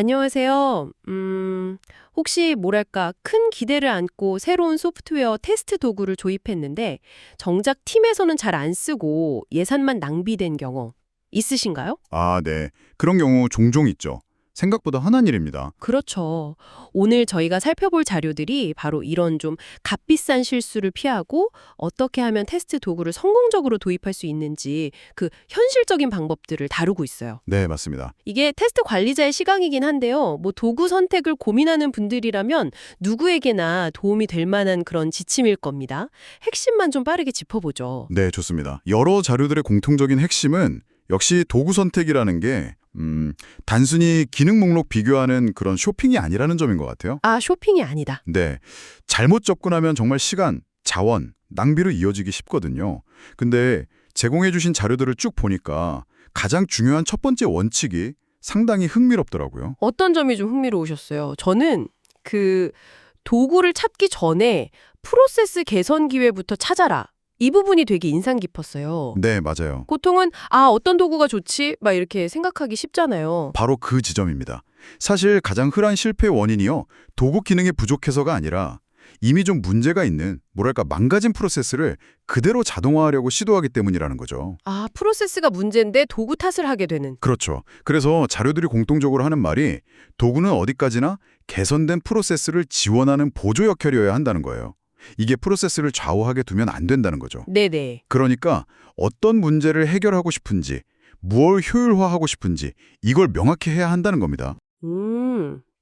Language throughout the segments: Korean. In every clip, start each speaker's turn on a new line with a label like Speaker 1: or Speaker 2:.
Speaker 1: 안녕하세요. 혹시 뭐랄까, 큰 기대를 안고 새로운 소프트웨어 테스트 도구를 조입했는데 정작 팀에서는 잘 안 쓰고 예산만 낭비된 경험 있으신가요?
Speaker 2: 아, 네. 그런 경우 종종 있죠. 생각보다 흔한 일입니다.
Speaker 1: 그렇죠. 오늘 저희가 살펴볼 자료들이 바로 이런 좀 값비싼 실수를 피하고 어떻게 하면 테스트 도구를 성공적으로 도입할 수 있는지 그 현실적인 방법들을 다루고 있어요.
Speaker 2: 네, 맞습니다.
Speaker 1: 이게 테스트 관리자의 시각이긴 한데요. 뭐 도구 선택을 고민하는 분들이라면 누구에게나 도움이 될 만한 그런 지침일 겁니다. 핵심만 좀 빠르게 짚어보죠.
Speaker 2: 네, 좋습니다. 여러 자료들의 공통적인 핵심은 역시 도구 선택이라는 게 단순히 기능 목록 비교하는 그런 쇼핑이 아니라는 점인 것 같아요.
Speaker 1: 아, 쇼핑이 아니다.
Speaker 2: 네, 잘못 접근하면 정말 시간, 자원, 낭비로 이어지기 쉽거든요. 근데 제공해 주신 자료들을 쭉 보니까 가장 중요한 첫 번째 원칙이 상당히 흥미롭더라고요.
Speaker 1: 어떤 점이 좀 흥미로우셨어요? 저는 그 도구를 찾기 전에 프로세스 개선 기회부터 찾아라. 이 부분이 되게 인상 깊었어요.
Speaker 2: 네, 맞아요.
Speaker 1: 보통은 어떤 도구가 좋지? 막 이렇게 생각하기 쉽잖아요.
Speaker 2: 바로 그 지점입니다. 사실 가장 흔한 실패 원인이요. 도구 기능이 부족해서가 아니라 이미 좀 문제가 있는, 뭐랄까 망가진 프로세스를 그대로 자동화하려고 시도하기 때문이라는 거죠.
Speaker 1: 아, 프로세스가 문제인데 도구 탓을 하게 되는.
Speaker 2: 그렇죠. 그래서 자료들이 공통적으로 하는 말이 도구는 어디까지나 개선된 프로세스를 지원하는 보조 역할이어야 한다는 거예요. 이게 프로세스를 좌우하게 두면 안 된다는 거죠.
Speaker 1: 네네.
Speaker 2: 그러니까 어떤 문제를 해결하고 싶은지, 무엇을 효율화하고 싶은지 이걸 명확히 해야 한다는 겁니다.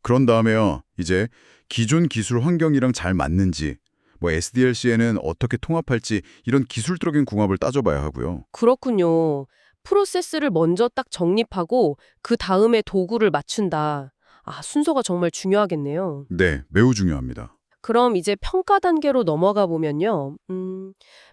Speaker 2: 그런 다음에요. 이제 기존 기술 환경이랑 잘 맞는지, 뭐 SDLC에는 어떻게 통합할지 이런 기술적인 궁합을 따져봐야 하고요.
Speaker 1: 그렇군요. 프로세스를 먼저 딱 정립하고 그 다음에 도구를 맞춘다. 아, 순서가 정말 중요하겠네요.
Speaker 2: 네, 매우 중요합니다.
Speaker 1: 그럼 이제 평가 단계로 넘어가 보면요.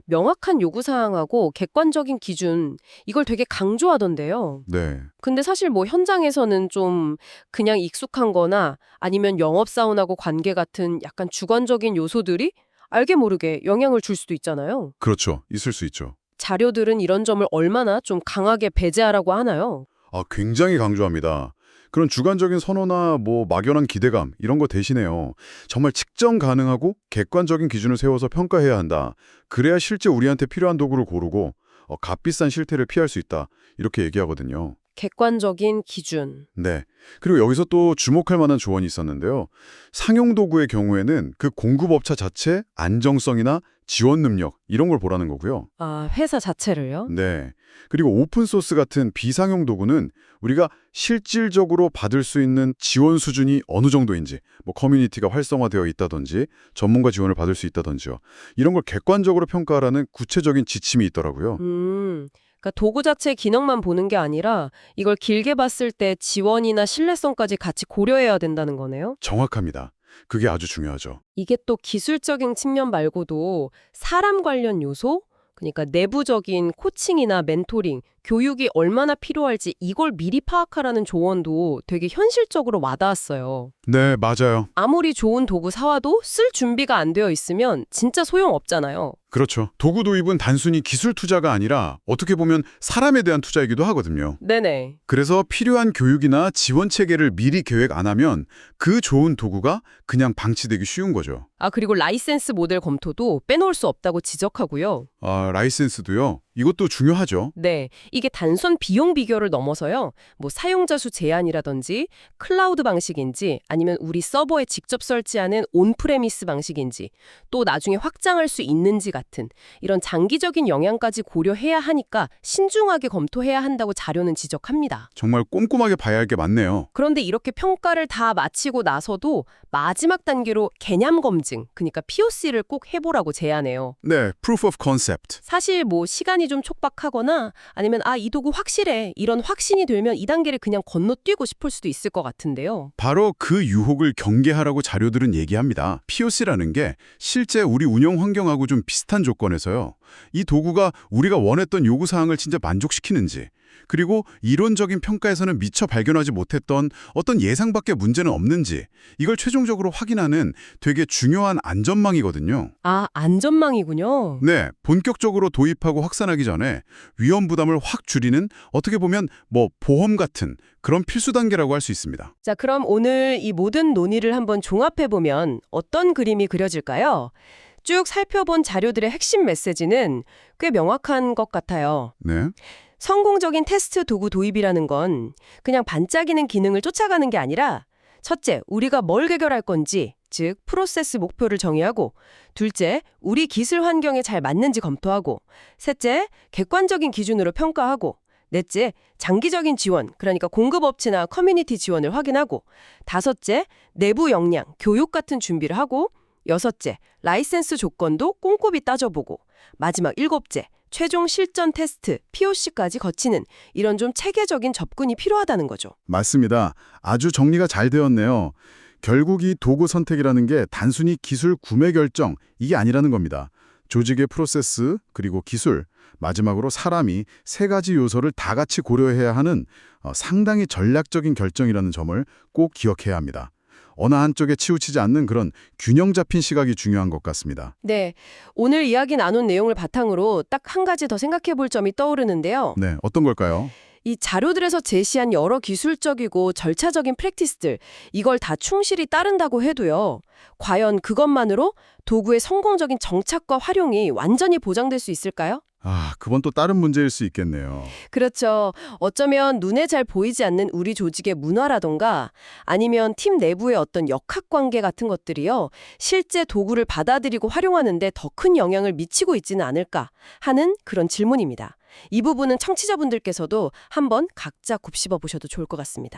Speaker 1: 명확한 요구사항하고 객관적인 기준, 이걸 되게 강조하던데요.
Speaker 2: 네,
Speaker 1: 근데 사실 뭐 현장에서는 좀 그냥 익숙한 거나 아니면 영업사원하고 관계 같은 약간 주관적인 요소들이 알게 모르게 영향을 줄 수도 있잖아요.
Speaker 2: 그렇죠. 있을 수 있죠.
Speaker 1: 자료들은 이런 점을 얼마나 좀 강하게 배제하라고 하나요?
Speaker 2: 아, 굉장히 강조합니다. 그런 주관적인 선호나 뭐 막연한 기대감 이런 거 대신에요. 정말 측정 가능하고 객관적인 기준을 세워서 평가해야 한다. 그래야 실제 우리한테 필요한 도구를 고르고 값비싼 실패를 피할 수 있다. 이렇게 얘기하거든요.
Speaker 1: 객관적인 기준.
Speaker 2: 네. 그리고 여기서 또 주목할 만한 조언이 있었는데요. 상용 도구의 경우에는 그 공급업체 자체 안정성이나 지원 능력 이런 걸 보라는 거고요.
Speaker 1: 아, 회사 자체를요?
Speaker 2: 네. 그리고 오픈소스 같은 비상용 도구는 우리가 실질적으로 받을 수 있는 지원 수준이 어느 정도인지, 뭐 커뮤니티가 활성화되어 있다든지, 전문가 지원을 받을 수 있다든지요. 이런 걸 객관적으로 평가하라는 구체적인 지침이 있더라고요.
Speaker 1: 그러니까 도구 자체 기능만 보는 게 아니라 이걸 길게 봤을 때 지원이나 신뢰성까지 같이 고려해야 된다는 거네요.
Speaker 2: 정확합니다. 그게 아주 중요하죠.
Speaker 1: 이게 또 기술적인 측면 말고도 사람 관련 요소? 그러니까 내부적인 코칭이나 멘토링, 교육이 얼마나 필요할지 이걸 미리 파악하라는 조언도 되게 현실적으로 와닿았어요.
Speaker 2: 네, 맞아요.
Speaker 1: 아무리 좋은 도구 사와도 쓸 준비가 안 되어 있으면 진짜 소용없잖아요.
Speaker 2: 그렇죠. 도구 도입은 단순히 기술 투자가 아니라 어떻게 보면 사람에 대한 투자이기도 하거든요.
Speaker 1: 네네.
Speaker 2: 그래서 필요한 교육이나 지원 체계를 미리 계획 안 하면 그 좋은 도구가 그냥 방치되기 쉬운 거죠.
Speaker 1: 아, 그리고 라이센스 모델 검토도 빼놓을 수 없다고 지적하고요.
Speaker 2: 아, 라이센스도요? 이것도 중요하죠.
Speaker 1: 네, 이게 단순 비용 비교를 넘어서요. 뭐 사용자 수 제한이라든지 클라우드 방식인지 아니면 우리 서버에 직접 설치하는 온프레미스 방식인지 또 나중에 확장할 수 있는지 같은 이런 장기적인 영향까지 고려해야 하니까 신중하게 검토해야 한다고 자료는 지적합니다.
Speaker 2: 정말 꼼꼼하게 봐야 할 게 많네요.
Speaker 1: 그런데 이렇게 평가를 다 마치고 나서도 마지막 단계로 개념 검증, 그러니까 POC를 꼭 해보라고 제안해요.
Speaker 2: 네, proof of concept.
Speaker 1: 사실 뭐 시간이 좀 촉박하거나 아니면 이 도구 확실해 이런 확신이 들면 이 단계를 그냥 건너뛰고 싶을 수도 있을 것 같은데요.
Speaker 2: 바로 그 유혹을 경계하라고 자료들은 얘기합니다. POC라는 게 실제 우리 운영 환경하고 좀 비슷한 조건에서요. 이 도구가 우리가 원했던 요구사항을 진짜 만족시키는지, 그리고 이론적인 평가에서는 미처 발견하지 못했던 어떤 예상 밖의 문제는 없는지 이걸 최종적으로 확인하는 되게 중요한 안전망이거든요.
Speaker 1: 아, 안전망이군요.
Speaker 2: 네, 본격적으로 도입하고 확산하기 전에 위험 부담을 확 줄이는 어떻게 보면 보험 같은 그런 필수 단계라고 할 수 있습니다.
Speaker 1: 자, 그럼 오늘 이 모든 논의를 한번 종합해보면 어떤 그림이 그려질까요? 쭉 살펴본 자료들의 핵심 메시지는 꽤 명확한 것 같아요.
Speaker 2: 네.
Speaker 1: 성공적인 테스트 도구 도입이라는 건 그냥 반짝이는 기능을 쫓아가는 게 아니라 첫째, 우리가 뭘 해결할 건지, 즉 프로세스 목표를 정의하고 둘째, 우리 기술 환경에 잘 맞는지 검토하고 셋째, 객관적인 기준으로 평가하고 넷째, 장기적인 지원, 그러니까 공급업체나 커뮤니티 지원을 확인하고 다섯째, 내부 역량, 교육 같은 준비를 하고 여섯째, 라이센스 조건도 꼼꼼히 따져보고 마지막 일곱째, 최종 실전 테스트, POC까지 거치는 이런 좀 체계적인 접근이 필요하다는 거죠.
Speaker 2: 맞습니다. 아주 정리가 잘 되었네요. 결국 이 도구 선택이라는 게 단순히 기술 구매 결정, 이게 아니라는 겁니다. 조직의 프로세스, 그리고 기술, 마지막으로 사람이 세 가지 요소를 다 같이 고려해야 하는 상당히 전략적인 결정이라는 점을 꼭 기억해야 합니다. 어느 한쪽에 치우치지 않는 그런 균형 잡힌 시각이 중요한 것 같습니다.
Speaker 1: 네, 오늘 이야기 나눈 내용을 바탕으로 딱 한 가지 더 생각해 볼 점이 떠오르는데요.
Speaker 2: 네, 어떤 걸까요?
Speaker 1: 이 자료들에서 제시한 여러 기술적이고 절차적인 프랙티스들, 이걸 다 충실히 따른다고 해도요. 과연 그것만으로 도구의 성공적인 정착과 활용이 완전히 보장될 수 있을까요?
Speaker 2: 그건 또 다른 문제일 수 있겠네요.
Speaker 1: 그렇죠. 어쩌면 눈에 잘 보이지 않는 우리 조직의 문화라던가 아니면 팀 내부의 어떤 역학관계 같은 것들이요. 실제 도구를 받아들이고 활용하는데 더 큰 영향을 미치고 있지는 않을까 하는 그런 질문입니다. 이 부분은 청취자분들께서도 한번 각자 곱씹어 보셔도 좋을 것 같습니다.